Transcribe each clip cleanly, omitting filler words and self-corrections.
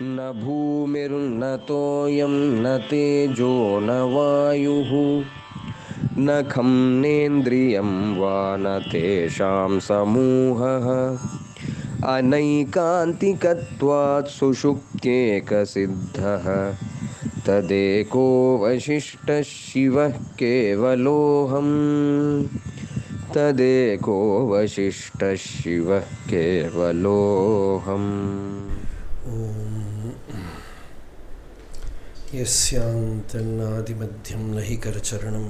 न भूमिर्न तोयं न तेजो न वायुः न खं नेन्द्रियं वा न तेषां समूहः अनैकान्तिकत्वात् सुषुप्त्येकसिद्धः तदेको वशिष्ठः शिवः केवलोऽहम् तदेको वशिष्ठः शिवः केवलोऽहम्। यस्यान्तन्नादिमध्यं न हि करचरणं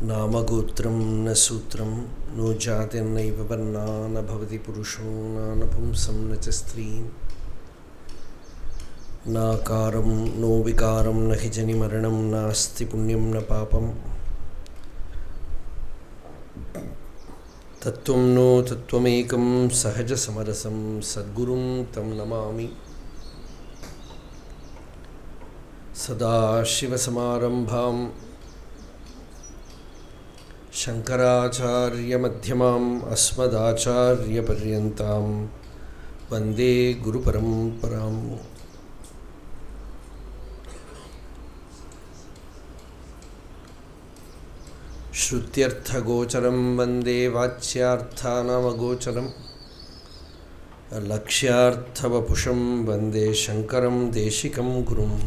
नामगोत्रं न सूत्रं नो जातिर्नैव वर्णा न भवति पुरुषो न नपुंसं न च स्त्रीं नाकारं नो विकारं न हि जनिमरणं नास्ति पुण्यं न पापं तत्त्वं नो तत्त्वमेकं सहजसमरसं सद्गुरुं तं नमामि। सदाशिवसमारम्भां शङ्कराचार्यमध्यमाम् अस्मदाचार्यपर्यन्तां वन्दे गुरुपरम्पराम्। श्रुत्यर्थगोचरं वन्दे वाच्यार्थानामगोचरं लक्ष्यार्थवपुषं वन्दे शङ्करं देशिकं गुरुम्।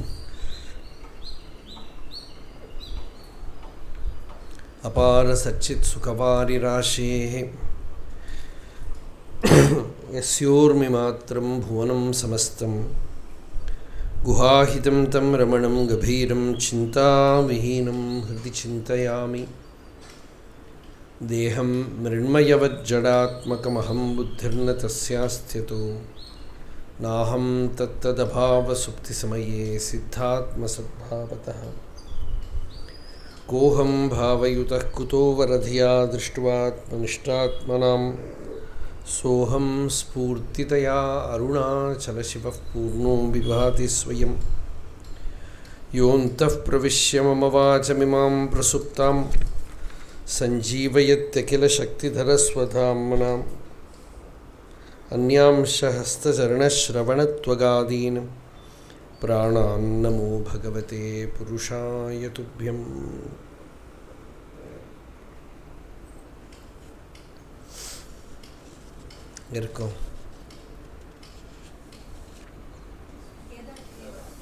अपार सच्चित् सुखवारिराशेः यस्योर्मिमात्रं भुवनं समस्तं गुहाहितं तं रमणं गभीरं चिन्ताविहीनं हृदि चिन्तयामि। देहं मृण्मयवज्जडात्मकमहं बुद्धिर्न तस्यास्त्यतो नाहं तत्तदभावसुप्तिसमये सिद्धात्मसद्भावतः कोहं भावयुतः कुतो वरधिया दृष्ट्वात्मनिष्ठात्मनां सोहं स्फूर्तितया अरुणाचलशिवः पूर्णो विभाति स्वयं योऽन्तः प्रविश्य मम वाचमिमां प्रसुप्तां सञ्जीवयत्यखिलशक्तिधरस्वधाम्नाम् अन्यांशहस्तचरणश्रवणत्वगादीन् प्राणान्नमो भगवते पुरुषाय तुभ्यम्।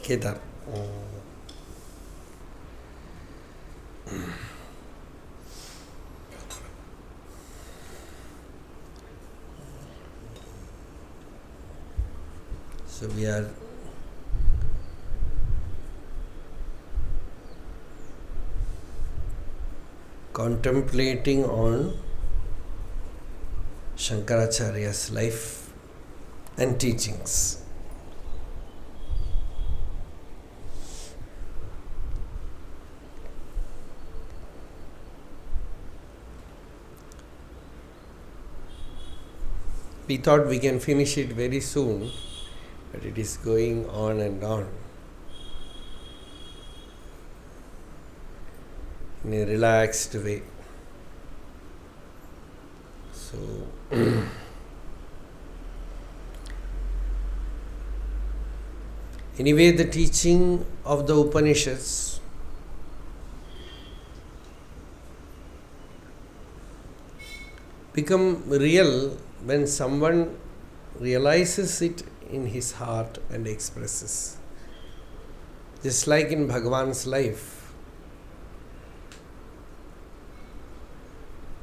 Kedar. So we are contemplating on Sankaracharya's life and teachings. We thought we can finish it very soon, but it is going on and on in a relaxed way. So anyway, the teaching of the Upanishads become real when someone realizes it in his heart and expresses. Just like in Bhagavan's life,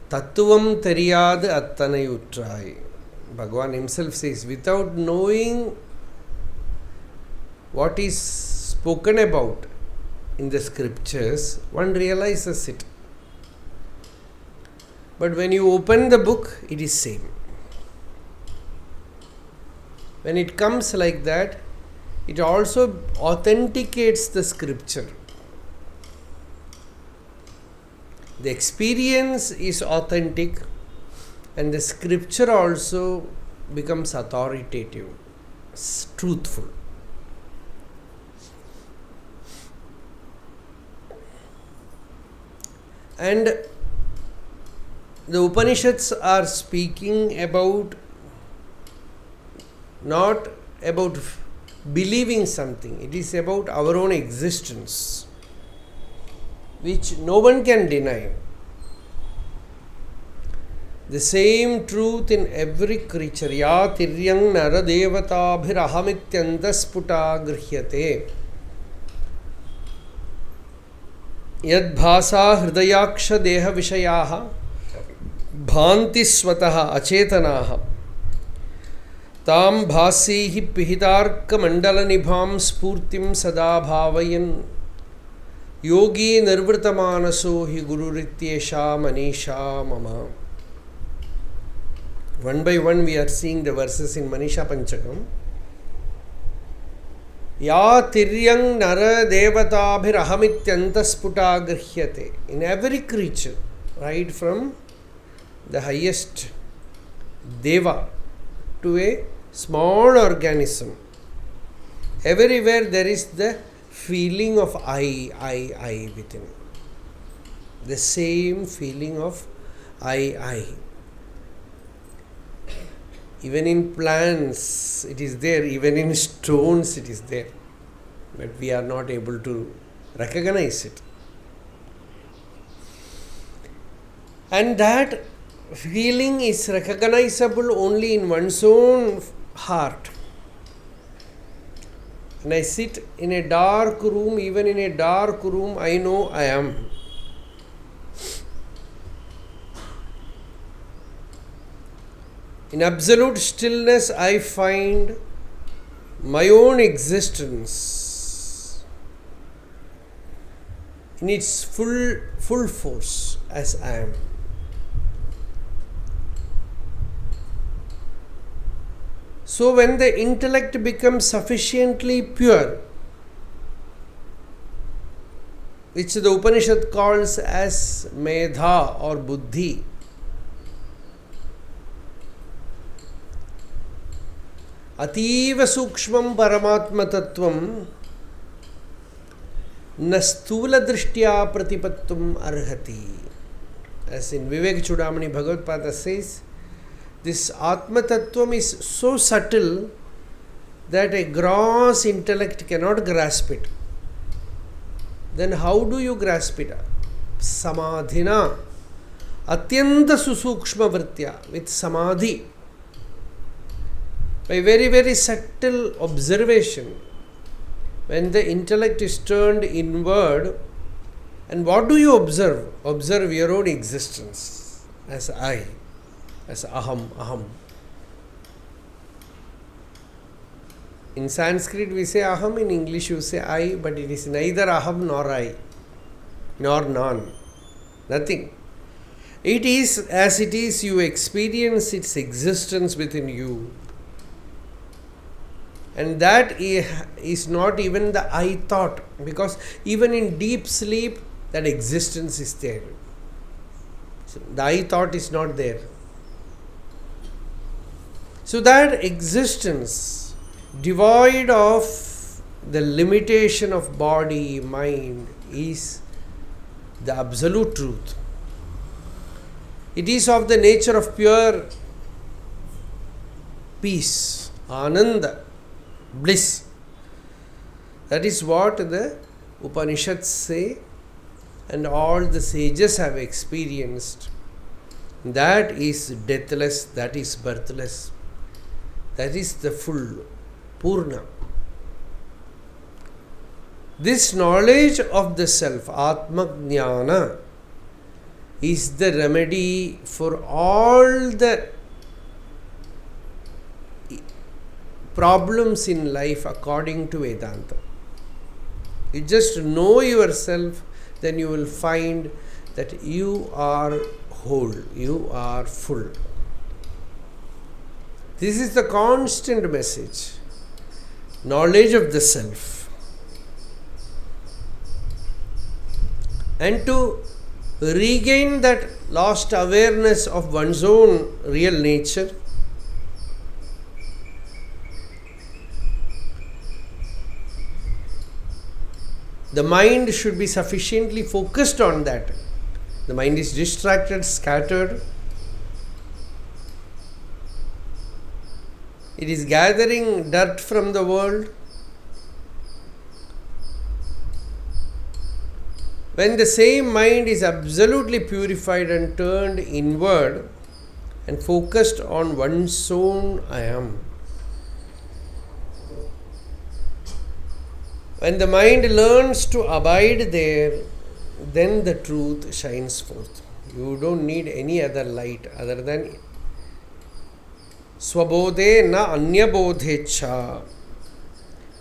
Tattvam theriyad attanayuttrai. Bhagavan himself says, without knowing what is spoken about in the scriptures, one realizes it. But when you open the book, it is same. When it comes like that, it also authenticates the scripture. The experience is authentic and the scripture also becomes authoritative, truthful. And the Upanishads are speaking about not about believing something. It is about our own existence, which no one can deny. The same truth in every creature. Ya tiryang nara devatabhirahamityantasputa grihyate. Yad bhasa hridayaksha deha vishayaha bhanti swataha achetanaha tam bhasihi pihitarka mandala nibham spurtim sada bhavayan yogi nirvritamanaso hi gururityesha manisha mama. One by one we are seeing the verses in Manīshā-pañchakam. Ya tiryang nara devatabhirahamityantasputa grihyate. In every creature, right from the highest deva to a small organism, everywhere there is the feeling of I within. The same feeling of I. Even in plants it is there, even in stones it is there, but we are not able to recognize it. And that feeling is recognizable only in one's own heart. When I sit in a dark room, even in a dark room, I know I am. In absolute stillness, I find my own existence in its full force as I am. So when the intellect becomes sufficiently pure, which the Upanishad calls as medha or buddhi, atīva sukshmam paramatma tattvam na sthula drishtya pratipattum arhati. As in Vivek Chudamani Bhagavad Pada says, this Atma Tattvam is so subtle that a gross intellect cannot grasp it. Then how do you grasp it? Samadhina. Atyanta susukshma vritya. With samadhi. By very, very subtle observation. When the intellect is turned inward, and what do you observe? Observe your own existence as I. As aham. In Sanskrit we say aham, in English you say I, but it is neither aham nor I, nor non. Nothing. It is as it is, you experience its existence within you. And that is not even the I thought, because even in deep sleep that existence is there. So the I thought is not there. So that existence, devoid of the limitation of body, mind, is the absolute truth. It is of the nature of pure peace, ananda, bliss. That is what the Upanishads say, and all the sages have experienced. That is deathless, that is birthless. That is the full, Purna. This knowledge of the self, Atma Jnana, is the remedy for all the problems in life according to Vedanta. You just know yourself, then you will find that you are whole, you are full. This is the constant message. Knowledge of the self. And to regain that lost awareness of one's own real nature, the mind should be sufficiently focused on that. The mind is distracted, scattered. It is gathering dirt from the world. When the same mind is absolutely purified and turned inward and focused on one's own I am. When the mind learns to abide there, then the truth shines forth. You don't need any other light other than Swabodhe na anyabodhecha.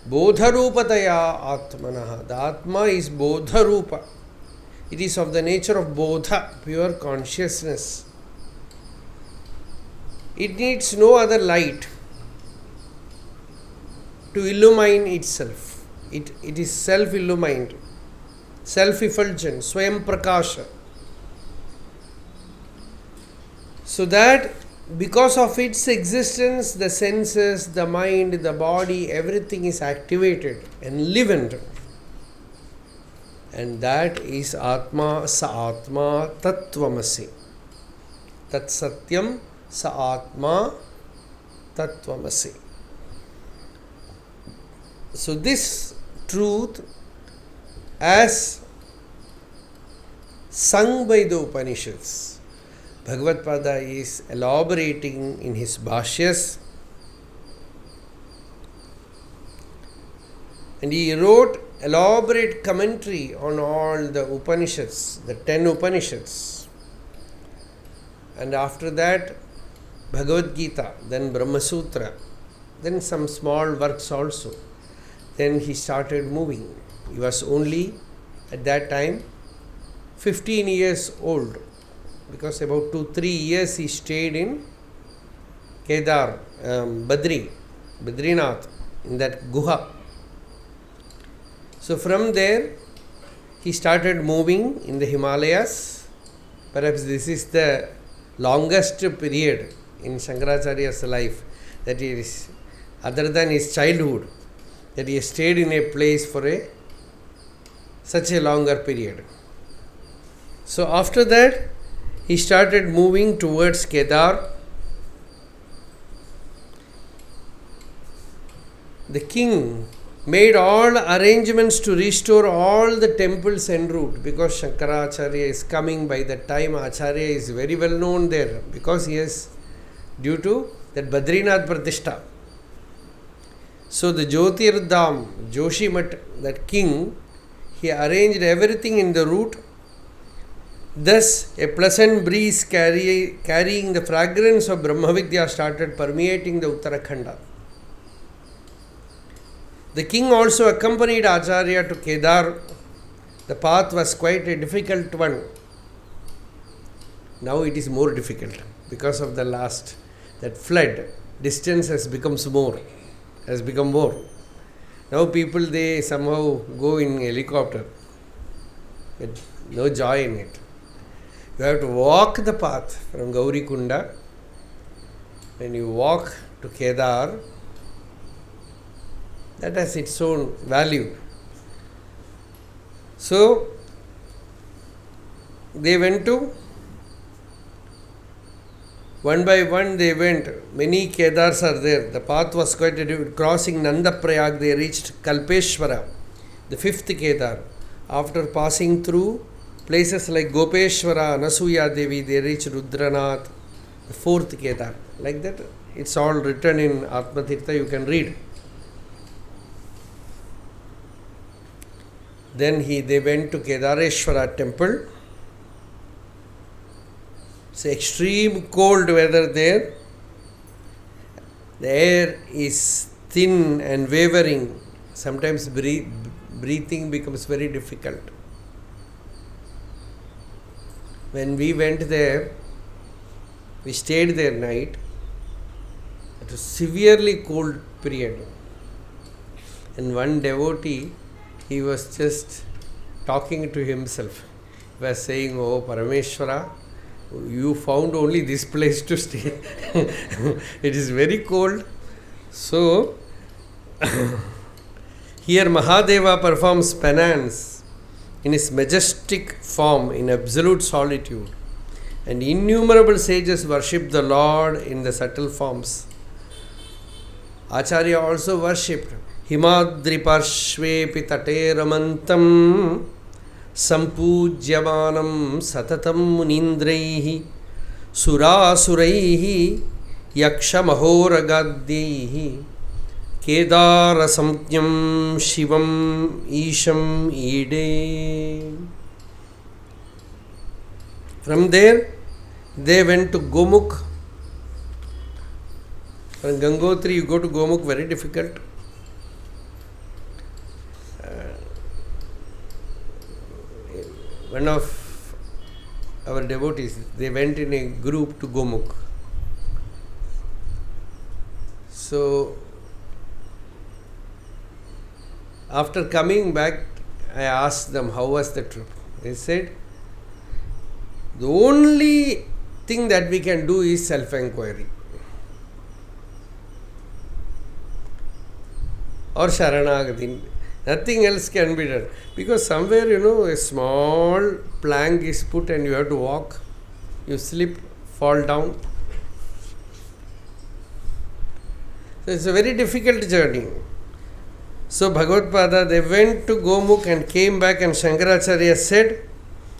Bodharupataya atmanaha. The Atma is Bodharupa. It is of the nature of Bodha, pure consciousness. It needs no other light to illumine itself. It is self-illumined, self-effulgent, Swayam Prakasha. So that because of its existence, the senses, the mind, the body, everything is activated and livened. And that is Atma Sa Atma Tattvamasi. Tat Satyam Sa Atma Tattvamasi. So this truth, as sung by the Upanishads, Bhagavad Pada is elaborating in his Bhashyas, and he wrote elaborate commentary on all the Upanishads, the 10 Upanishads. And after that, Bhagavad Gita, then Brahma Sutra, then some small works also. Then he started moving. He was only at that time 15 years old, because about 2-3 years he stayed in Kedar, Badrinath, in that Guha. So from there he started moving in the Himalayas. Perhaps this is the longest period in Sankaracharya's life, that he is, other than his childhood, that he stayed in a place for such a longer period. So after that he started moving towards Kedar. The king made all arrangements to restore all the temples en route, because Sankaracharya is coming. By that time Acharya is very well known there, because he is due to that Badrinath Pratishtha. So the Jyotirdham, Joshimat, that king, he arranged everything in the route. Thus a pleasant breeze carrying the fragrance of Brahmavidya started permeating the Uttarakhanda. The king also accompanied Acharya to Kedar. The path was quite a difficult one. Now it is more difficult because of the last, that flood. Distance has become more. Now people, they somehow go in helicopter. But no joy in it. You have to walk the path from Gaurikunda. When you walk to Kedar, that has its own value. So they went to, one by one they went. Many Kedars are there. The path was quite difficult. Crossing Nandaprayag, they reached Kalpeshwara, the 5th Kedar. After passing through places like Gopeshwara, Anasuya Devi, they reached Rudranath, the 4th Kedar. Like that, it's all written in Atmatirtha, you can read. Then they went to Kedareshwara temple. It's extreme cold weather there. The air is thin and wavering. Sometimes breathing becomes very difficult. When we went there, we stayed there night. It was severely cold period. And one devotee, he was just talking to himself. He was saying, "Oh Parameshwara, you found only this place to stay. It is very cold." So, here Mahadeva performs penance in his majestic form in absolute solitude, and innumerable sages worship the Lord in the subtle forms. Acharya also worshipped Himadri Parshvepi Tate Ramantam Sampujyamanam Satatam Munindreihi Surasureihi Yaksha Mahoragadyehi Kedar Samjnam Shivam Isham Ide. From there, they went to Gomukh. From Gangotri, you go to Gomukh, very difficult. One of our devotees, they went in a group to Gomukh. So, after coming back, I asked them, how was the trip? They said, the only thing that we can do is self-inquiry. Or Sharanagati. Nothing else can be done. Because somewhere, a small plank is put and you have to walk. You slip, fall down. So it's a very difficult journey. So Bhagavad-pada, they went to Gomukh and came back, and Sankaracharya said,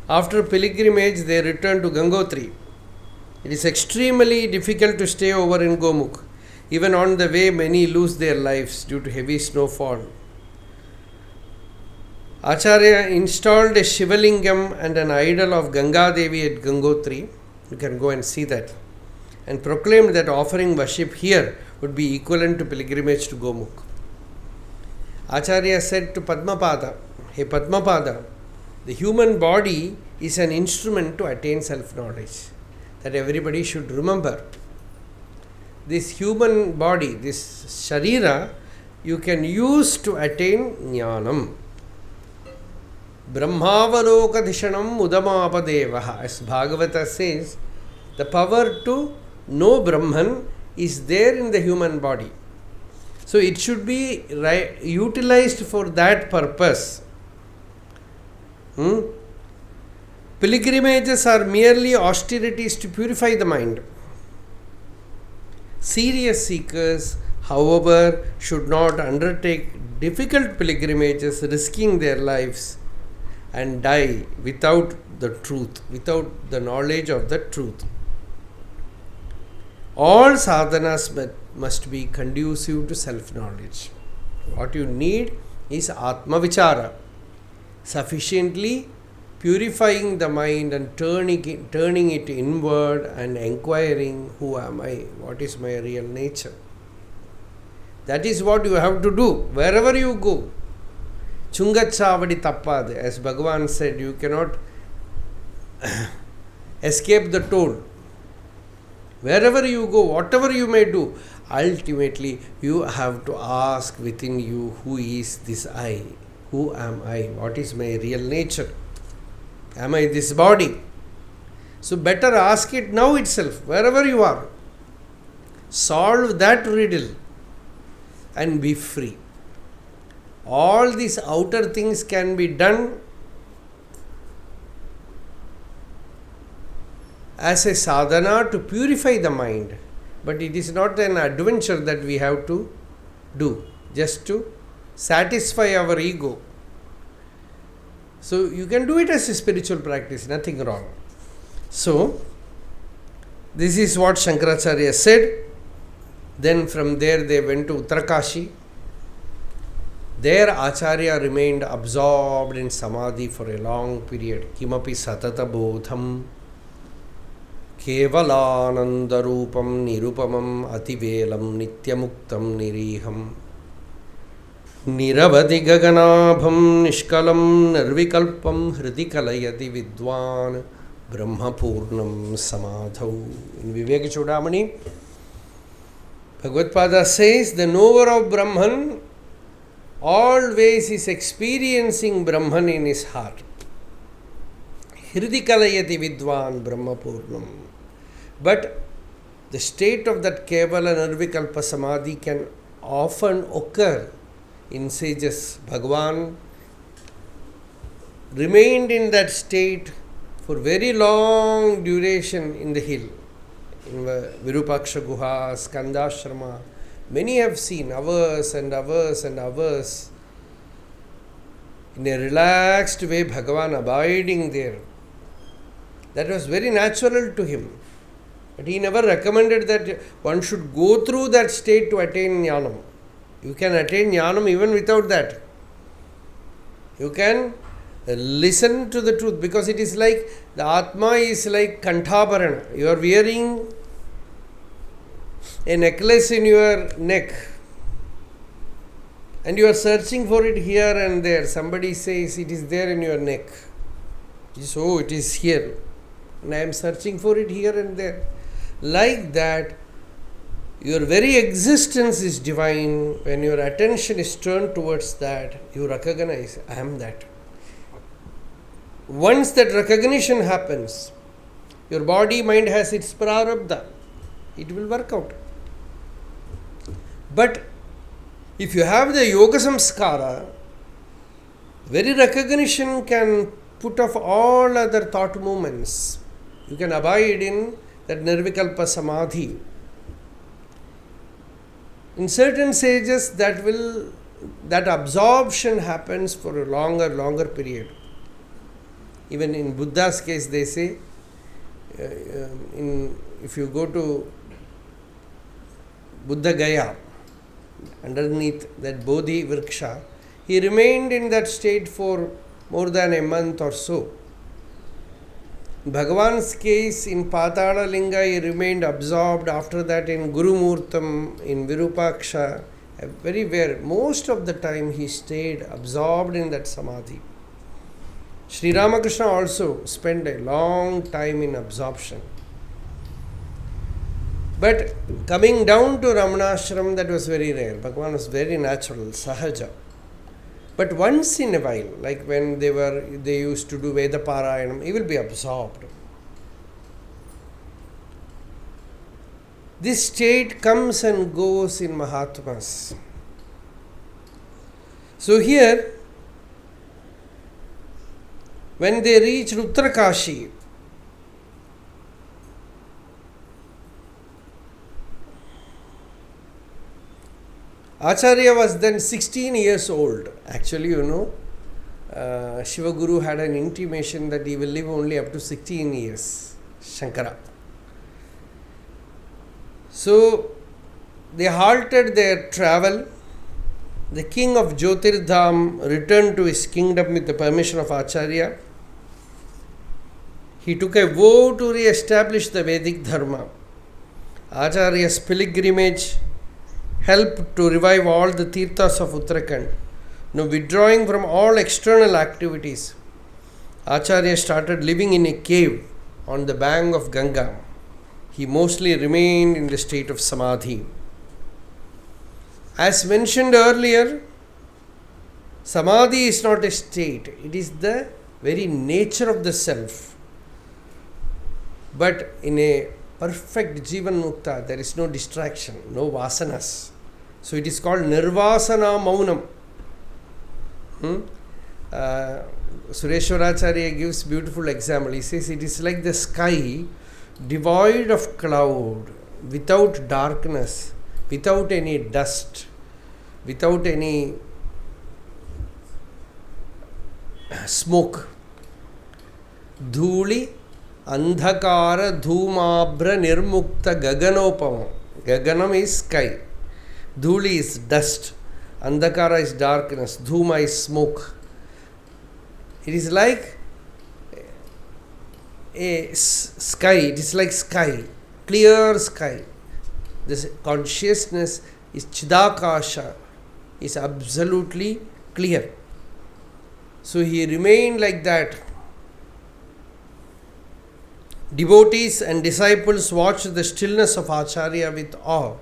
after pilgrimage, they returned to Gangotri. It is extremely difficult to stay over in Gomukh. Even on the way, many lose their lives due to heavy snowfall. Acharya installed a Shivalingam and an idol of Ganga Devi at Gangotri. You can go and see that. And proclaimed that offering worship here would be equivalent to pilgrimage to Gomukh. Acharya said to Padmapada, hey Padmapada, the human body is an instrument to attain self-knowledge. That everybody should remember. This human body, this sharira, you can use to attain jnanam. Brahmavalokadhishanam udamapadevaha. As Bhagavata says, the power to know Brahman is there in the human body. So it should be utilized for that purpose. Pilgrimages are merely austerities to purify the mind. Serious seekers, however, should not undertake difficult pilgrimages, risking their lives, and die without the truth, without the knowledge of the truth. All sadhanas must be conducive to self-knowledge. What you need is Atma Vichara, sufficiently purifying the mind and turning it inward and inquiring, who am I? What is my real nature? That is what you have to do wherever you go. Chungachavadi tappad, as Bhagavan said, you cannot escape the toll. Wherever you go, whatever you may do, ultimately you have to ask within you, who is this I? Who am I? What is my real nature? Am I this body? So better ask it now itself, wherever you are. Solve that riddle and be free. All these outer things can be done as a sadhana to purify the mind. But it is not an adventure that we have to do just to satisfy our ego. So you can do it as a spiritual practice, nothing wrong. So this is what Sankaracharya said. Then from there they went to Uttarakashi. There Acharya remained absorbed in samadhi for a long period. Kimapi satata bodham kevalanandarupam nirupamam ativelam nityamuktam niriham niravadi gaganabham nishkalam nirvikalpam hridi kalayati vidwan brahmapurnam samadhau. In Viveka Chudamani, Bhagavad-pada says, the knower of Brahman always is experiencing Brahman in his heart. Hridi kalayati vidwan brahmapurnam. But the state of that kevala nirvikalpa samadhi can often occur in sages. Bhagavan remained in that state for very long duration in the hill. In Virupaksha Guha, Skandashrama, Many have seen hours and hours and hours in a relaxed way, Bhagavan abiding there. That was very natural to him. But he never recommended that one should go through that state to attain jnanam. You can attain jnanam even without that. You can listen to the truth, because it is like the Atma is like Kanthabharana. You are wearing a necklace in your neck and you are searching for it here and there. Somebody says it is there in your neck. So it is here. And I am searching for it here and there. Like that, your very existence is divine. When your attention is turned towards that, you recognize, I am that. Once that recognition happens, your body, mind has its prarabdha. It will work out. But if you have the yoga samskara, very recognition can put off all other thought movements. You can abide in that nirvikalpa samadhi. In certain sages, that absorption happens for a longer period. Even in Buddha's case, they say, if you go to Buddha Gaya, underneath that Bodhi Vriksha, he remained in that state for more than a month or so. In Bhagavan's case, in Patala Linga, he remained absorbed. After that, in Guru Murtam, in Virupaksha, everywhere, most of the time he stayed absorbed in that samadhi. Sri Ramakrishna also spent a long time in absorption. But coming down to Ramanashram, that was very rare. Bhagavan was very natural, sahaja. But once in a while, like when they used to do Veda Parayanam, he will be absorbed. This state comes and goes in Mahatmas. So here, when they reached Uttarakashi, Acharya was then 16 years old. Actually, Shiva Guru had an intimation that he will live only up to 16 years, Shankara. So, they halted their travel. The king of Jyotirdham returned to his kingdom with the permission of Acharya. He took a vow to re-establish the Vedic Dharma. Acharya's pilgrimage helped to revive all the tirthas of Uttarakhand. Now, withdrawing from all external activities, Acharya started living in a cave on the bank of Ganga. He mostly remained in the state of samadhi. As mentioned earlier, samadhi is not a state, it is the very nature of the self. But in a perfect Jivan Mukta, there is no distraction, no vasanas. So it is called Nirvasana Maunam. Sureshwaracharya gives beautiful example. He says it is like the sky devoid of cloud, without darkness, without any dust, without any smoke. Dhuli andhakara dhumabra nirmukta gaganopama. Gaganam is sky. Dhuli is dust. Andhakara is darkness. Dhuma is smoke. It is like a sky. It is like sky. Clear sky. This consciousness is Chidakasha. Is absolutely clear. So he remained like that. Devotees and disciples watched the stillness of Acharya with awe.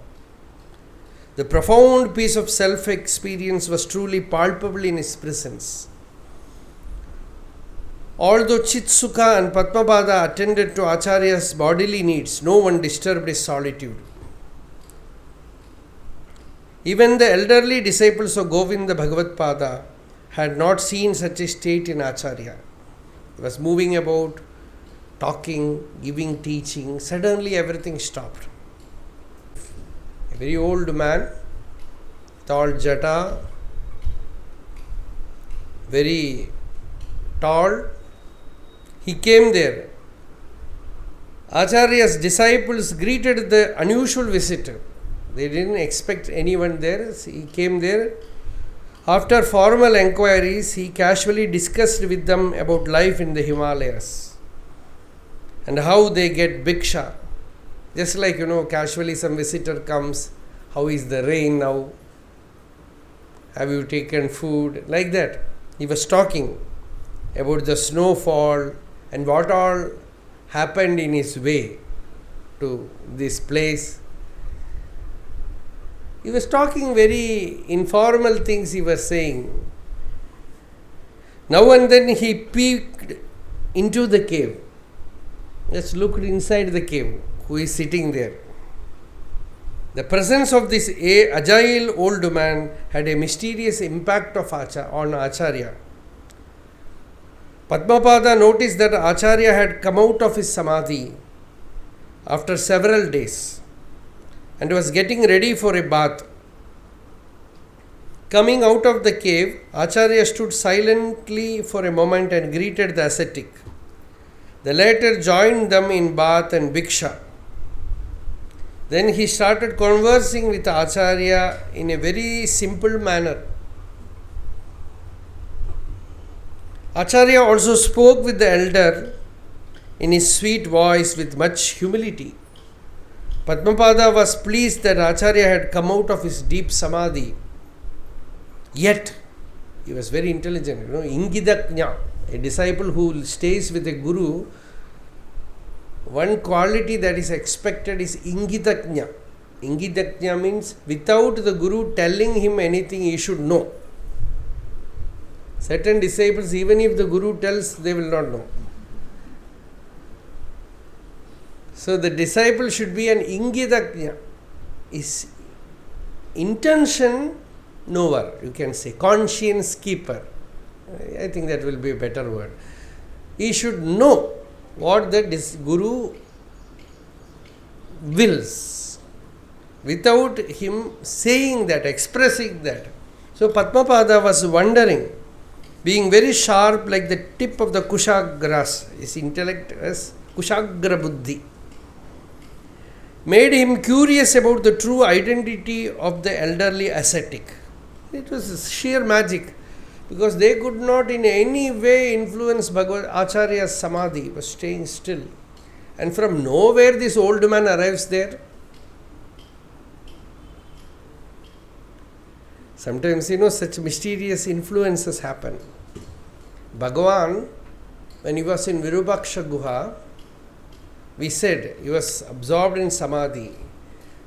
The profound peace of self-experience was truly palpable in his presence. Although Chitsukha and Padmapada attended to Acharya's bodily needs, no one disturbed his solitude. Even the elderly disciples of Govinda Bhagavatpada had not seen such a state in Acharya. He was moving about, talking, giving teaching. Suddenly everything stopped. A very old man tall jata, very tall. He came there. Acharya's disciples greeted the unusual visitor. They didn't expect anyone there. He came there. After formal enquiries, he casually discussed with them about life in the Himalayas and how they get bhiksha. Just like, casually some visitor comes, how is the rain now? Have you taken food? Like that. He was talking about the snowfall and what all happened in his way to this place. He was talking very informal things he was saying. Now and then he peeked into the cave. Just looked inside the cave. Who is sitting there? The presence of this agile old man had a mysterious impact on Acharya. Padmapada noticed that Acharya had come out of his samadhi after several days and was getting ready for a bath. Coming out of the cave, Acharya stood silently for a moment and greeted the ascetic. The latter joined them in bath and bhiksha. Then he started conversing with Acharya in a very simple manner. Acharya also spoke with the elder in his sweet voice with much humility. Padmapada was pleased that Acharya had come out of his deep samadhi. Yet, he was very intelligent. Ingidaknya, a disciple who stays with a guru, one quality that is expected is ingidaknya. Ingidaknya means without the guru telling him anything, he should know. Certain disciples, even if the guru tells, they will not know. So the disciple should be an ingidaknya. Is intention knower, you can say, conscience keeper. I think that will be a better word. He should know what the guru wills without him saying that, expressing that. So Padmapada was wondering, being very sharp like the tip of the kushagras, his intellect as kushagra buddhi, made him curious about the true identity of the elderly ascetic. It was sheer magic, because they could not in any way influence Bhagavad Acharya's samadhi. He was staying still. And from nowhere this old man arrives there. Sometimes, such mysterious influences happen. Bhagavan, when he was in Virupaksha Guha, we said he was absorbed in samadhi.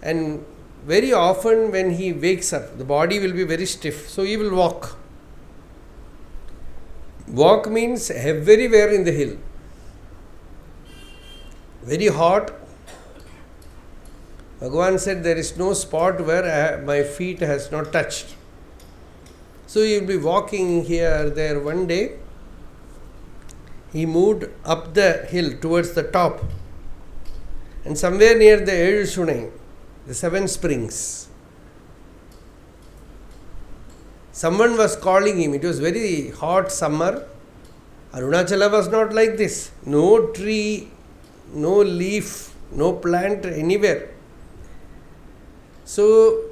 And very often when he wakes up, the body will be very stiff. So he will walk. Walk means everywhere in the hill. Very hot. Bhagavan said there is no spot where my feet has not touched. So he will be walking here, there. One day, he moved up the hill towards the top. And somewhere near the Shunai, the 7 springs, someone was calling him. It was very hot summer. Arunachala was not like this. No tree, no leaf, no plant anywhere. So,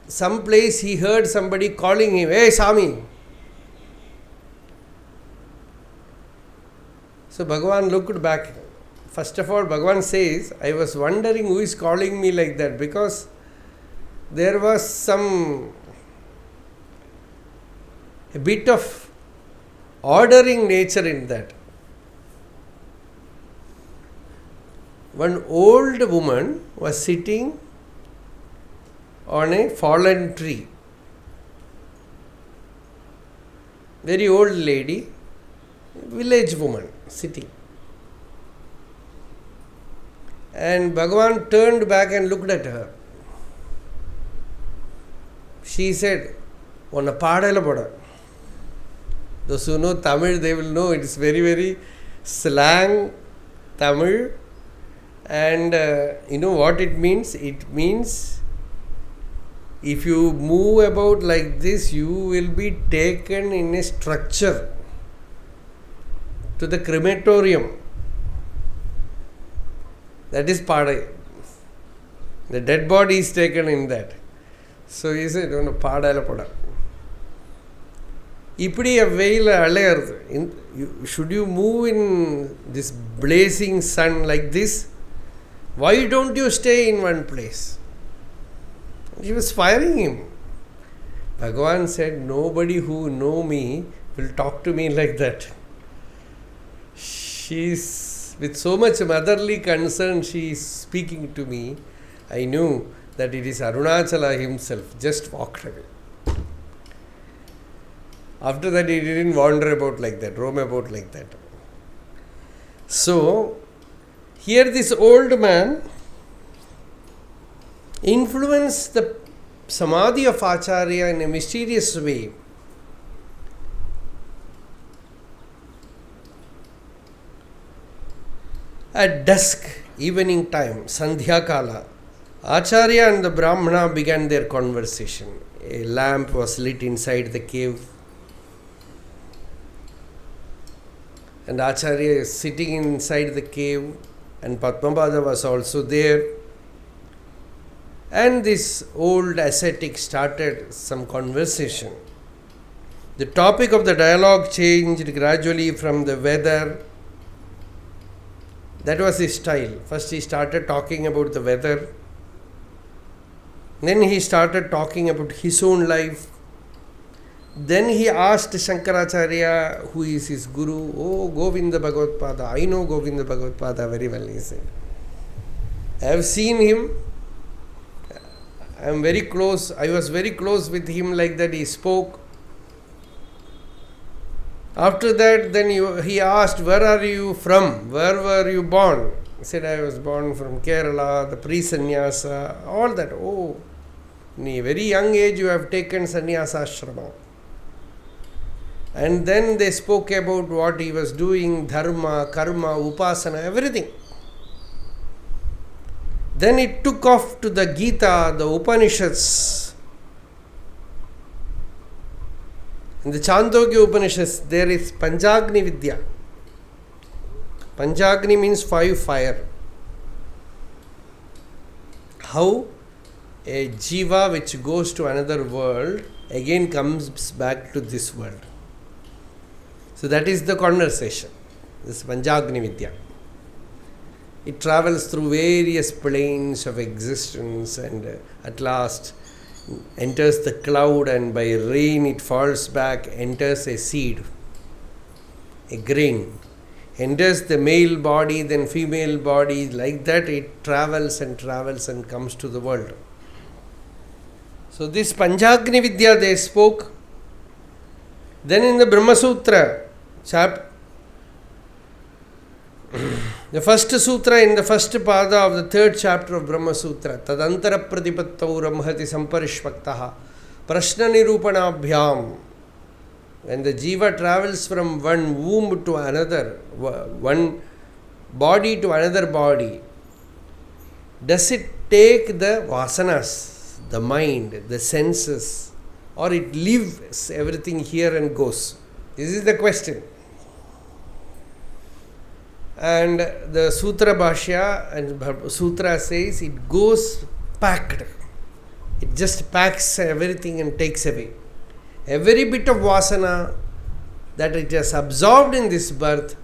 some place he heard somebody calling him, "Hey Swami." So Bhagavan looked back. First of all, Bhagavan says, I was wondering who is calling me like that, because there was a bit of ordering nature in that. One old woman was sitting on a fallen tree. Very old lady, village woman sitting. And Bhagavan turned back and looked at her. She said, "Onna paadala poda." Those who know Tamil, they will know it is very, very slang Tamil. And you know what it means? It means If you move about like this, you will be taken in a structure to the crematorium. That is Padai. The dead body is taken in that. So he said, Padala Pada. Ipdi a veil alayarthu. Should you move in this blazing sun like this? Why don't you stay in one place? He was firing him. Bhagavan said, nobody who know me will talk to me like that. She's with so much motherly concern, she is speaking to me. I knew that it is Arunachala himself, just walked away. After that, he didn't wander about like that, roam about like that. So, here this old man influenced the Samadhi of Acharya in a mysterious way. At dusk, evening time, Sandhya Kala, Acharya and the Brahmana began their conversation. A lamp was lit inside the cave. And Acharya is sitting inside the cave, and Padmapada was also there. And this old ascetic started some conversation. The topic of the dialogue changed gradually from the weather. That was his style. First he started talking about the weather. Then he started talking about his own life. Then he asked Sankaracharya, who is his guru, Govinda Bhagavad-pada. I know Govinda Bhagavad-pada very well, he said. I have seen him. I am very close. I was very close with him, like that he spoke. After that, then he asked, where are you from? Where were you born? He said, I was born from Kerala, the pre-sannyasa, all that. In a very young age you have taken sannyasa ashrama. And then they spoke about what he was doing, dharma, karma, upasana, everything. Then it took off to the Gita, the Upanishads. In the Chandogya Upanishads, there is Panchagni Vidya. Panchagni means 5 fire. How a jiva which goes to another world again comes back to this world. So that is the conversation. This Panchagni Vidya. It travels through various planes of existence and at last enters the cloud, and by rain it falls back, enters a seed, a grain, enters the male body, then female body, like that it travels and comes to the world. So this Panchagni Vidya they spoke. Then in the Brahma Sutra, the first sutra in the first pada of the 3rd chapter of Brahma Sutra, Tadantara Pratipattau Ramhati Samparishvaktaha Prashna Nirupanabhyam. When the jiva travels from one womb to another, one body to another body, does it take the vasanas, the mind, the senses, or it leaves everything here and goes? This is the question. And the Sutra Bhashya and Sutra says it goes packed. It just packs everything and takes away. Every bit of vasana that it has absorbed in this birth,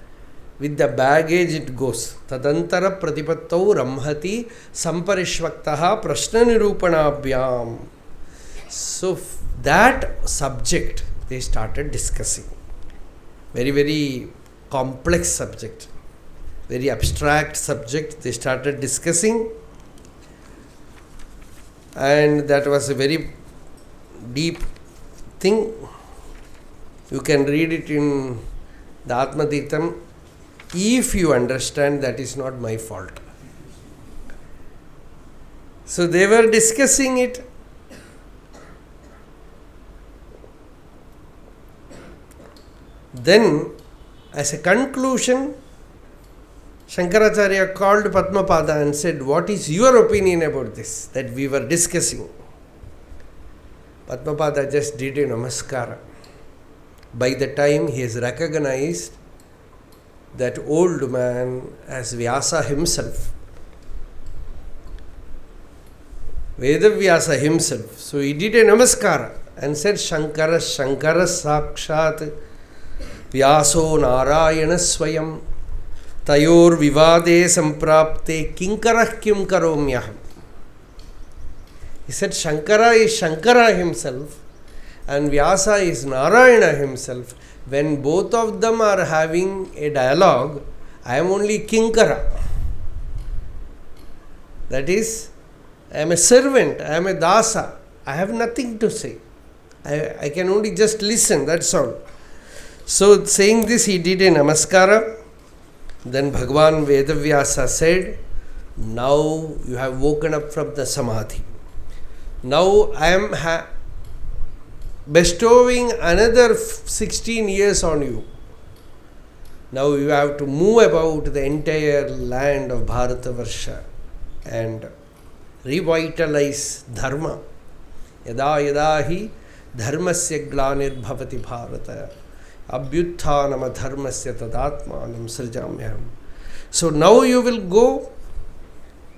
with the baggage it goes. Tadantara pratipattau ramhati samparishvaktaha prashna nirupanabhyam. So that subject they started discussing. Very, very complex subject. Very abstract subject they started discussing, and that was a very deep thing. You can read it in the Atma-tirtham. If you understand, that is not my fault. So they were discussing it. Then as a conclusion, Sankaracharya called Padmapada and said, what is your opinion about this that we were discussing? Padmapada just did a namaskara. By the time he has recognized that old man as Vyasa himself, Vedavyasa himself. So he did a namaskara and said, Shankara, Shankara Sakshat, Vyaso Narayana Swayam, Tayor Vivade Samprapte, Kinkarah Kim Karomyaham. He said, Shankara is Shankara himself and Vyasa is Narayana himself. When both of them are having a dialogue, I am only Kinkara. That is, I am a servant, I am a dasa, I have nothing to say. I can only just listen, that's all. So saying this, he did a namaskara. Then Bhagavan Vedavyasa said, now you have woken up from the samadhi. Now I am bestowing another 16 years on you. Now you have to move about the entire land of Bharatavarsha and revitalize dharma. Yada yada hi dharmasya glanir bhavati bharata abhyutthanam dharmasya tadatmanam srijamyam. So now you will go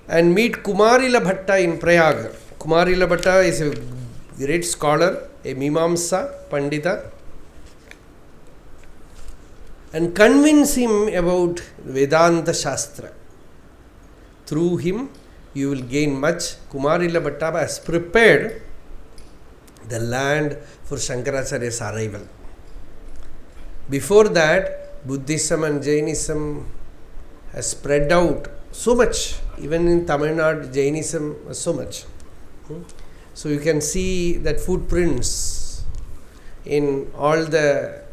and meet Kumarila Bhatta in Prayaga. Kumarila Bhatta is a great scholar, a Mimamsa Pandita, and convince him about Vedanta Shastra. Through him you will gain much. Kumarila Bhatta has prepared the land for Sankaracharya's arrival. Before that, Buddhism and Jainism has spread out so much. Even in Tamil Nadu, Jainism was so much. So you can see that footprints in all the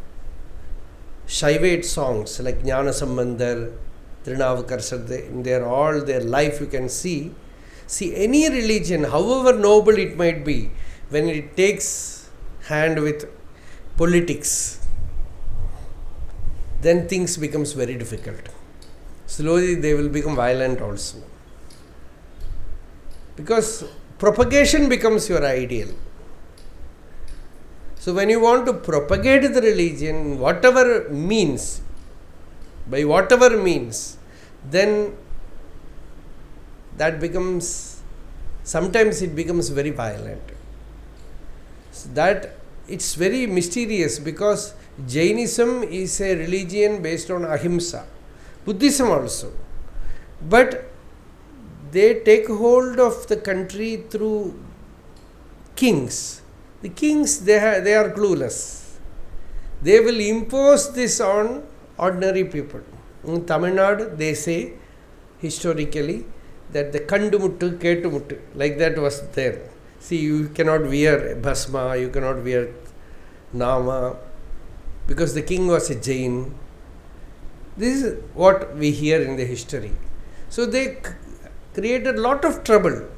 Shaivate songs like Jnana Sambandhar, Tirunavakarasar, in all their life you can see. See, any religion, however noble it might be, when it takes hand with politics, then things becomes very difficult. Slowly they will become violent also. Because propagation becomes your ideal. So when you want to propagate the religion, whatever means, by whatever means, then that becomes, sometimes it becomes very violent. So that it's very mysterious, because Jainism is a religion based on ahimsa, Buddhism also. But they take hold of the country through kings. The kings, they are clueless. They will impose this on ordinary people. In Tamil Nadu, they say historically that the Kandumuttu, Ketumuttu, like that was there. See, you cannot wear bhasma, you cannot wear nama, because the king was a Jain. This is what we hear in the history. So they created a lot of trouble.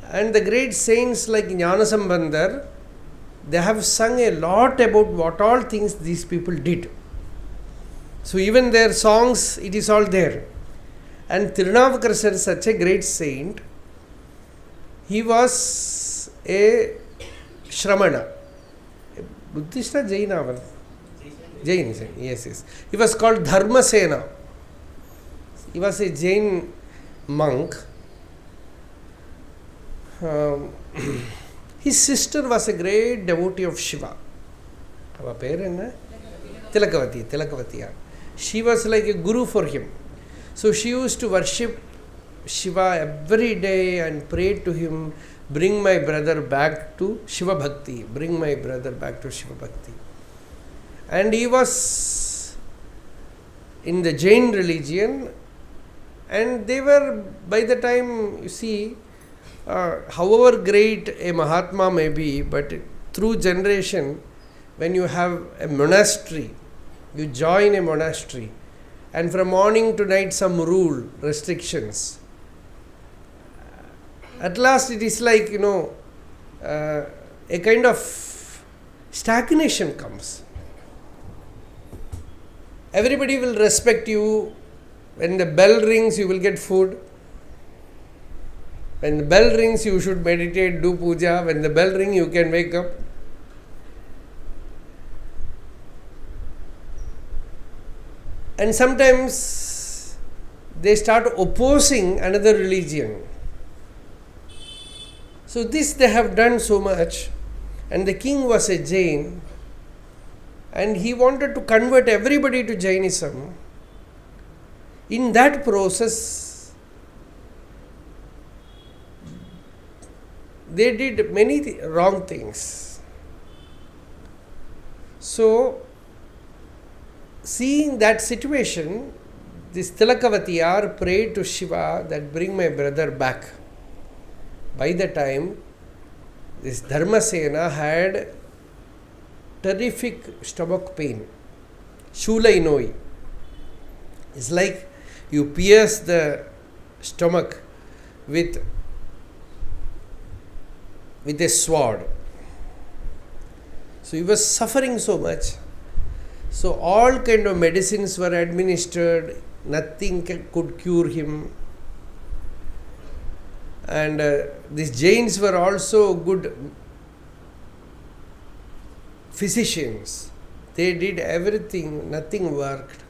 And the great saints like Jnana Sambandhar, they have sung a lot about what all things these people did. So even their songs, it is all there. And Tirunavakarasar is such a great saint. He was a Shramana. Buddhist or Jaina? Jain, yes. He was called Dharmasena. He was a Jain monk. His sister was a great devotee of Shiva. Her name? Tilakavati. She was like a guru for him. So she used to worship Shiva every day and prayed to him, bring my brother back to Shiva Bhakti. Bring my brother back to Shiva Bhakti. And he was in the Jain religion, and they were, by the time, you see, however great a Mahatma may be, but through generation, when you have a monastery, you join a monastery, and from morning to night some rule, restrictions. At last it is like, a kind of stagnation comes. Everybody will respect you. When the bell rings, you will get food. When the bell rings, you should meditate, do puja. When the bell rings, you can wake up. And sometimes they start opposing another religion. So this they have done so much. And the king was a Jain. And he wanted to convert everybody to Jainism. In that process, they did many wrong things. So, seeing that situation, this Tilakavatiyar prayed to Shiva that bring my brother back. By the time, this Dharmasena had terrific stomach pain, Shulai Noi. It's like you pierce the stomach with a sword. So he was suffering so much. So all kind of medicines were administered, nothing could cure him. And these Jains were also good physicians. They did everything, nothing worked.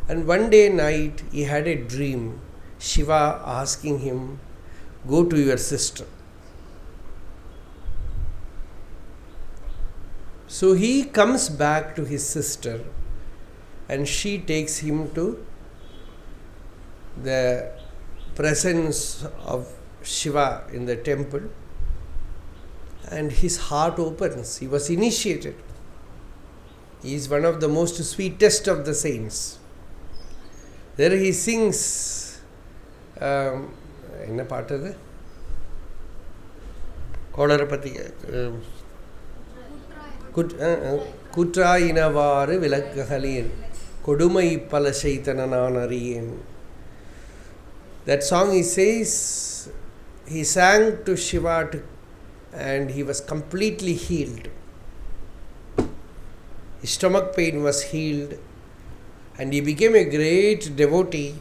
And one day night he had a dream, Shiva asking him, go to your sister. So he comes back to his sister and she takes him to the presence of Shiva in the temple, and his heart opens. He was initiated. He is one of the most sweetest of the saints. There he sings, enna paattu adu? Kodarapati Kutra inavaru vilakkahalin Kodumai pala shaitana nariyen. That song he says, he sang to Shiva and he was completely healed. His stomach pain was healed and he became a great devotee.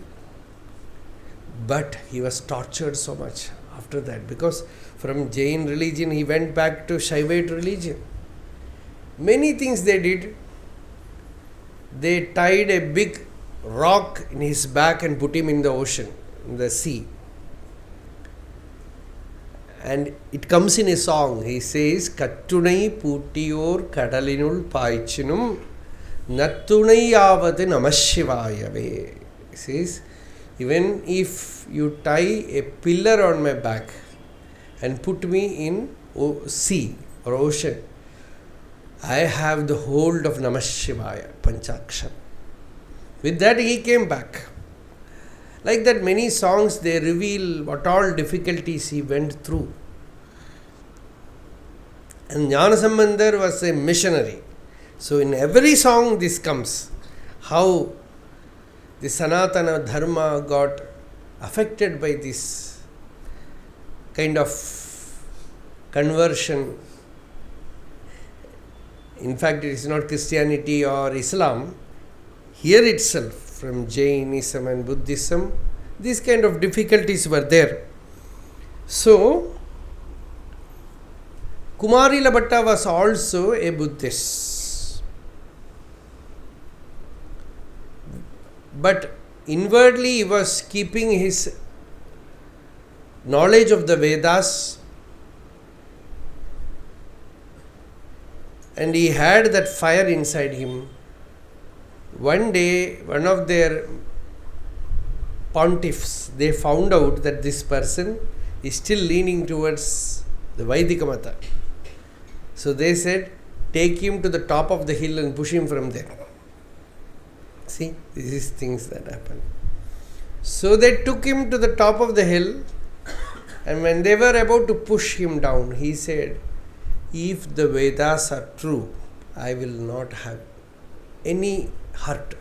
But he was tortured so much after that, because from Jain religion he went back to Shaivite religion. Many things they did. They tied a big rock in his back and put him in the ocean, in the sea. And it comes in a song. He says, Kattunai Putiyor Kadalinul Paichinum Nattunai Avadu Namashivayave. He says, even if you tie a pillar on my back and put me in sea or ocean, I have the hold of Namashivaya, Panchakshar. With that he came back. Like that, many songs, they reveal what all difficulties he went through. And Jnanasambandar was a missionary. So in every song this comes. How the Sanatana Dharma got affected by this kind of conversion. In fact, it is not Christianity or Islam. Here itself, from Jainism and Buddhism, these kind of difficulties were there. So, Kumarila Bhatta was also a Buddhist. But inwardly he was keeping his knowledge of the Vedas, and he had that fire inside him. One day, one of their pontiffs, they found out that this person is still leaning towards the Vaidika Mata. So they said, take him to the top of the hill and push him from there. See, this is things that happen. So they took him to the top of the hill, and when they were about to push him down, he said, if the Vedas are true, I will not have any hurt.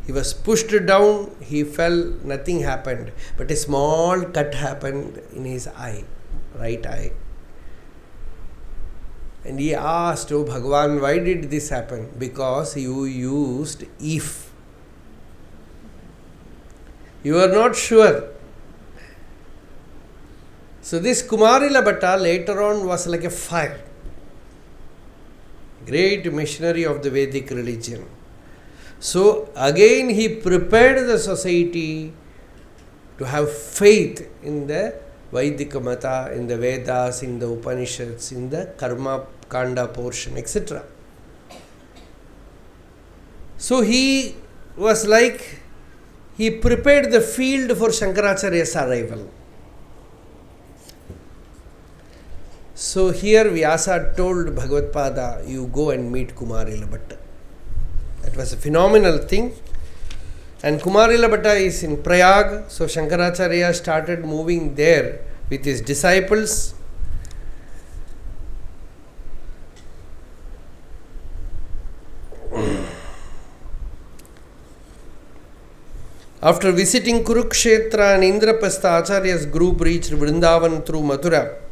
He was pushed down, he fell, nothing happened. But a small cut happened in his eye, right eye. And he asked, oh Bhagavan, why did this happen? Because you used if. You are not sure. So this Kumarila Bhatta later on was like a fire. Great missionary of the Vedic religion. So again he prepared the society to have faith in the Vaidika Mata, in the Vedas, in the Upanishads, in the Karma Kanda portion, etc. So he was like, he prepared the field for Sankaracharya's arrival. So here Vyasa told Bhagavad-pada, you go and meet Kumarila Bhatta. That was a phenomenal thing. And Kumarila Bhatta is in Prayag, so Sankaracharya started moving there with his disciples. After visiting Kurukshetra and Indraprastha, Acharya's group reached Vrindavan through Mathura.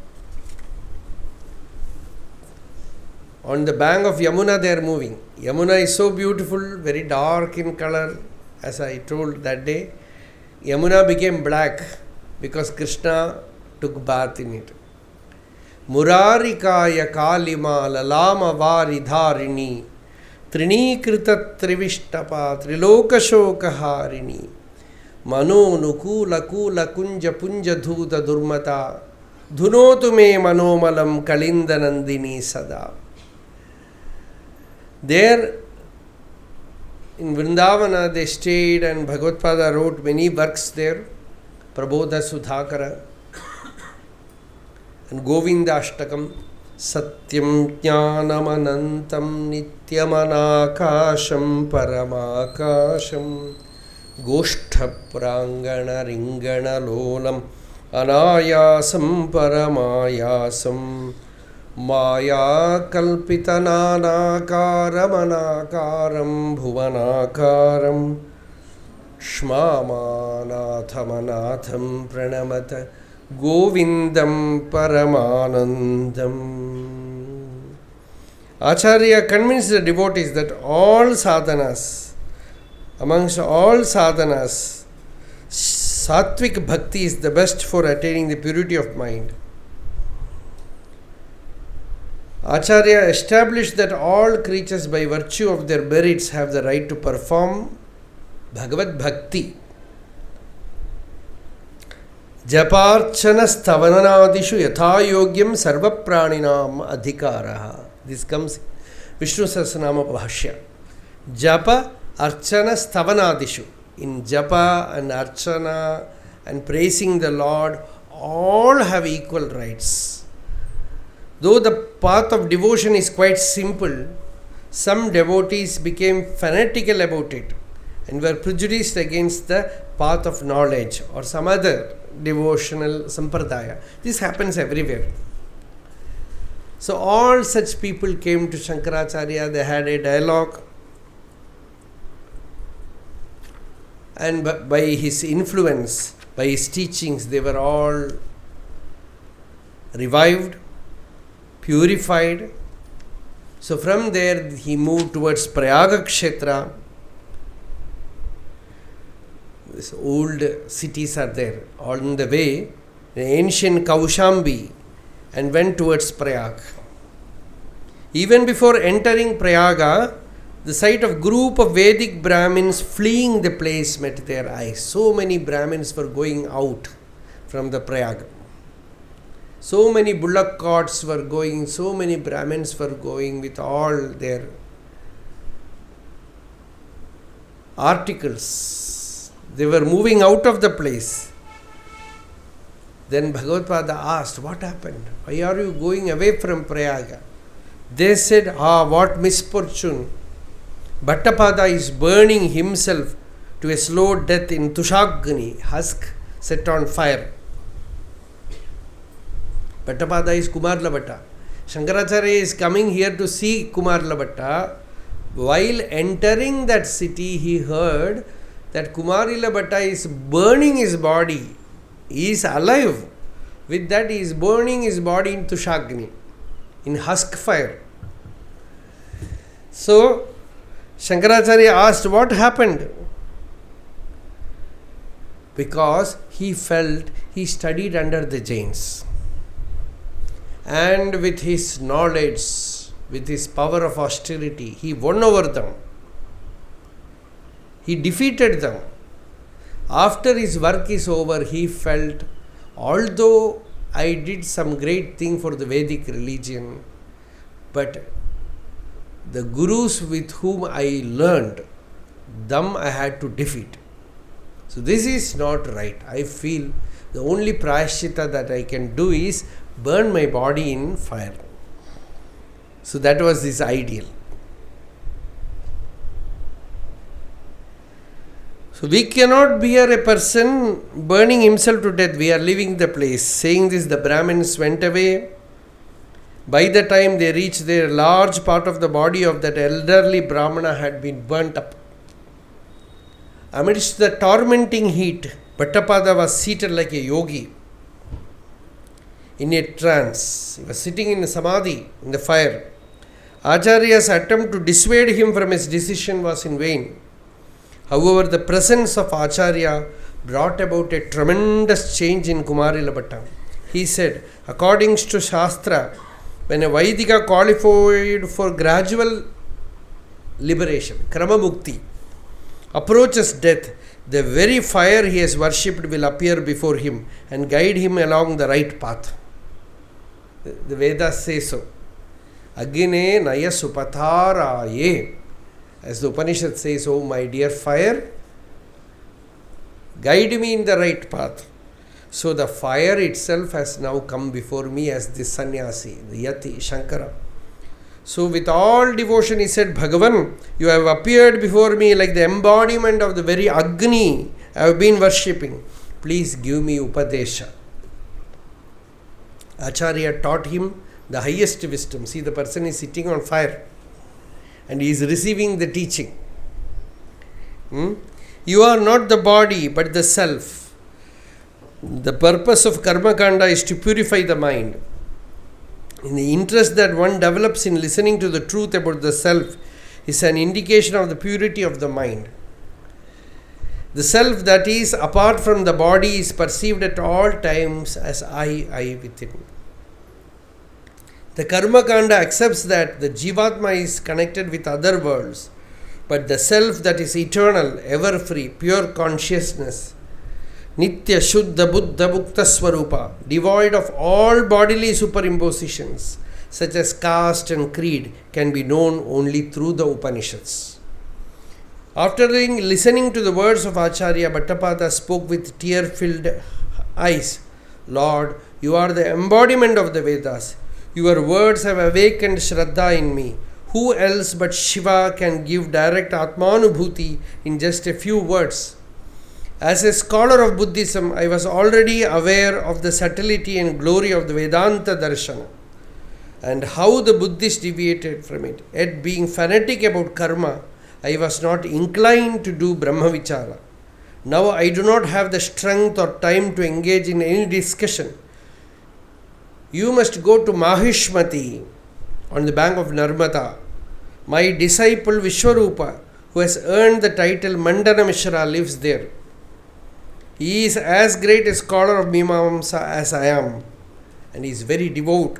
On the bank of Yamuna they are moving. Yamuna is so beautiful, very dark in color, as I told that day. Yamuna became black because Krishna took bath in it. Murarikaya kalima lalama varidharini trinikrita trivishtapa trilokashokaharini mano nukula kula kunja punja dhuta durmata dhunotu me manomalam kalinda nandini sada. There in Vrindavana they stayed, and Bhagavad-pada wrote many works there. Prabodha Sudhakara and Govinda Ashtakam. Satyam Jnanam Anantam Nityam Anakasham Paramakasham Goshtha Prangana Ringana Lolam Anayasam Paramayasam Maya Kalpitananakaram Anakaram Bhuvanakaram Shmamanathamanatham Pranamata Govindam Paramanandam. Acharya convinced the devotees that all sadhanas, amongst all sadhanas, Sattvic Bhakti is the best for attaining the purity of mind. Acharya established that all creatures by virtue of their merits have the right to perform Bhagavad Bhakti. Japarchana stavananadishu yatha yogyam sarva praninam adhikaraha. This comes Vishnu Sahasranama Bhashya. Japa, Archana, Stavanadishu. In Japa and Archana and praising the Lord, all have equal rights. Though the path of devotion is quite simple, some devotees became fanatical about it and were prejudiced against the path of knowledge or some other devotional sampradaya. This happens everywhere. So all such people came to Sankaracharya, they had a dialogue, and by his influence, by his teachings, they were all revived, purified. So from there he moved towards Prayaga Kshetra. These old cities are there. On the way, the ancient Kaushambi, and went towards Prayag. Even before entering Prayaga, the sight of group of Vedic Brahmins fleeing the place met their eyes. So many Brahmins were going out from the Prayag. So many bullock carts were going, so many Brahmins were going with all their articles. They were moving out of the place. Then Bhagavad-pada asked, what happened? Why are you going away from Prayaga? They said, what misfortune. Bhattapada is burning himself to a slow death in Tushagni, husk set on fire. Bhattapada is Kumarila Bhatta. Sankaracharya is coming here to see Kumarila Bhatta. While entering that city, he heard that Kumarila Bhatta is burning his body. He is alive. With that, he is burning his body in Tushagni, in husk fire. So, Sankaracharya asked, what happened? Because he felt he studied under the Jains. and with his knowledge, with his power of austerity, he won over them. He defeated them. After his work is over, he felt, although I did some great thing for the Vedic religion, but the gurus with whom I learned, them I had to defeat. So this is not right. I feel the only prayaschitta that I can do is burn my body in fire. So that was his ideal. So we cannot bear a person burning himself to death. We are leaving the place. Saying this, the Brahmins went away. By the time they reached there, a large part of the body of that elderly Brahmana had been burnt up. Amidst the tormenting heat, Bhattapada was seated like a yogi in a trance. He was sitting in a samadhi in the fire. Acharya's attempt to dissuade him from his decision was in vain. However, the presence of Acharya brought about a tremendous change in Kumarila Bhatta. He said, according to Shastra, when a Vaidika qualified for gradual liberation, Krama Mukti, approaches death, the very fire he has worshipped will appear before him and guide him along the right path. The Vedas say so. Agine naya supatharaye. As the Upanishad says, oh my dear fire, guide me in the right path. So the fire itself has now come before me as the sannyasi, the yati, Shankara. So with all devotion he said, Bhagavan, you have appeared before me like the embodiment of the very Agni I have been worshipping. Please give me Upadesha. Acharya taught him the highest wisdom. See, the person is sitting on fire and he is receiving the teaching. You are not the body but the self. The purpose of Karma Kanda is to purify the mind. In the interest that one develops in listening to the truth about the self is an indication of the purity of the mind. The self that is apart from the body is perceived at all times as I within. The Karma Kanda accepts that the Jivatma is connected with other worlds, but the self that is eternal, ever free, pure consciousness, Nitya Shuddha Buddha Bhukta Swarupa, devoid of all bodily superimpositions, such as caste and creed, can be known only through the Upanishads. After listening to the words of Acharya, Bhattapada spoke with tear-filled eyes, Lord, you are the embodiment of the Vedas. Your words have awakened Shraddha in me. Who else but Shiva can give direct Atmanubhuti in just a few words? As a scholar of Buddhism, I was already aware of the subtlety and glory of the Vedanta Darshana and how the Buddhists deviated from it. Yet being fanatic about karma, I was not inclined to do Brahma Vichara. Now I do not have the strength or time to engage in any discussion. You must go to Mahishmati on the bank of Narmada. My disciple Vishwarupa, who has earned the title Mandana Mishra, lives there. He is as great a scholar of Mimamsa as I am, and he is very devout.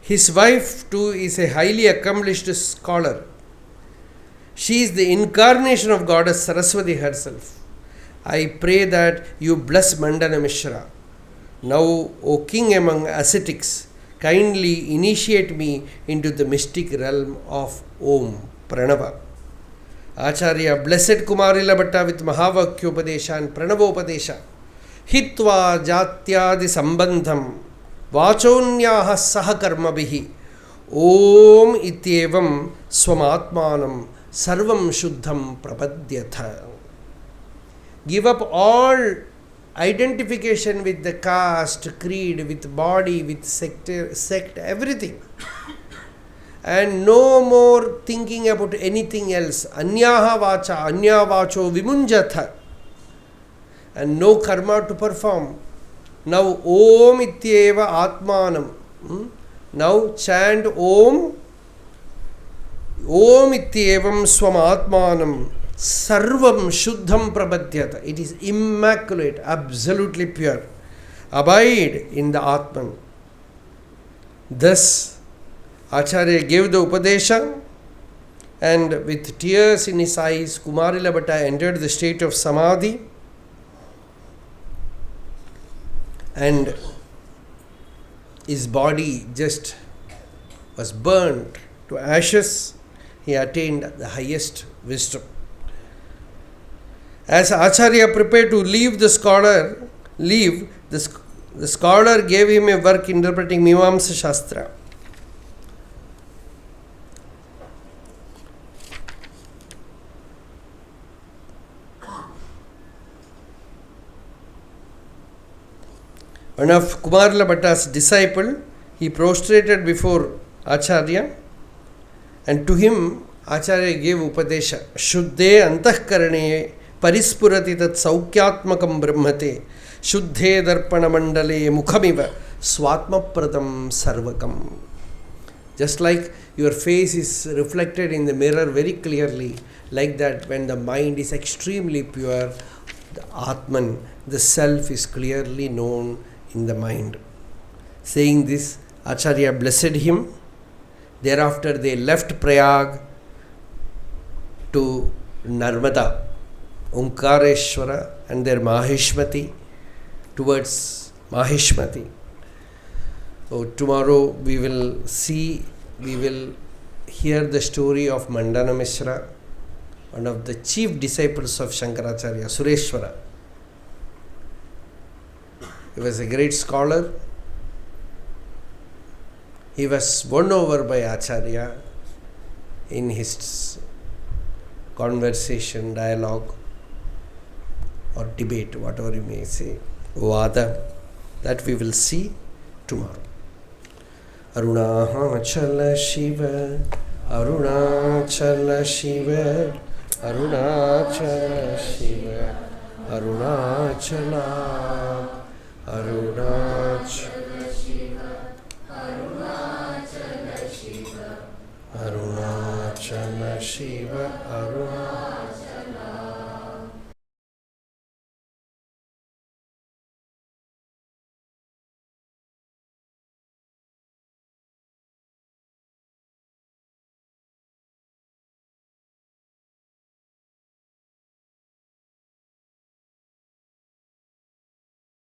His wife too is a highly accomplished scholar. She is the incarnation of Goddess Saraswati herself. I pray that you bless Mandana Mishra. Now, O king among ascetics, kindly initiate me into the mystic realm of Om Pranava. Acharya blessed Kumarila Bhatta with Mahavakyopadesha and Pranavopadesha. Hitva jatyadi sambandham vachonyaha sahakarmabihi Om ityevam swamatmanam sarvam shuddham prapadyatha. Give up all identification with the caste, creed, with body, with sect, everything. And no more thinking about anything else. Anyaha vacha, anya vacho vimunjatha. And no karma to perform. Now Om ityeva atmanam. Now chant Om. Om ityevam swamatmanam. Sarvam shuddham prabhadyata. It is immaculate, absolutely pure. Abide in the Atman. Thus, Acharya gave the Upadesha, and with tears in his eyes, Kumarila Bhatta entered the state of Samadhi, and his body just was burnt to ashes. He attained the highest wisdom. As Acharya prepared to leave, the scholar gave him a work interpreting Mimamsa Shastra. One of Kumarila Bhatta's disciple, he prostrated before Acharya, and to him Acharya gave Upadesha. Shuddhe antahkarane parispurati tat saukyatmakam brahmate shuddhe darpana mandale mukhamiva swatmapradam sarvakam. Just like your face is reflected in the mirror very clearly, like that when the mind is extremely pure, the Atman, the self, is clearly known in the mind. Saying this, Acharya blessed him. Thereafter they left Prayag to Narmada, Omkareshwara and their Maheshmati, towards Maheshmati. So tomorrow we will hear the story of Mandana Mishra, one of the chief disciples of Sankaracharya, Sureshwara. He was a great scholar. He was won over by Acharya in his conversation, dialogue, or debate, whatever you may say, Vada. That we will see tomorrow. Arunachala Shiva, Arunachala Shiva, Arunachala Shiva, Arunachala, Arunachala Shiva, Arunachala Shiva, Arunachala Shiva, Arunachala.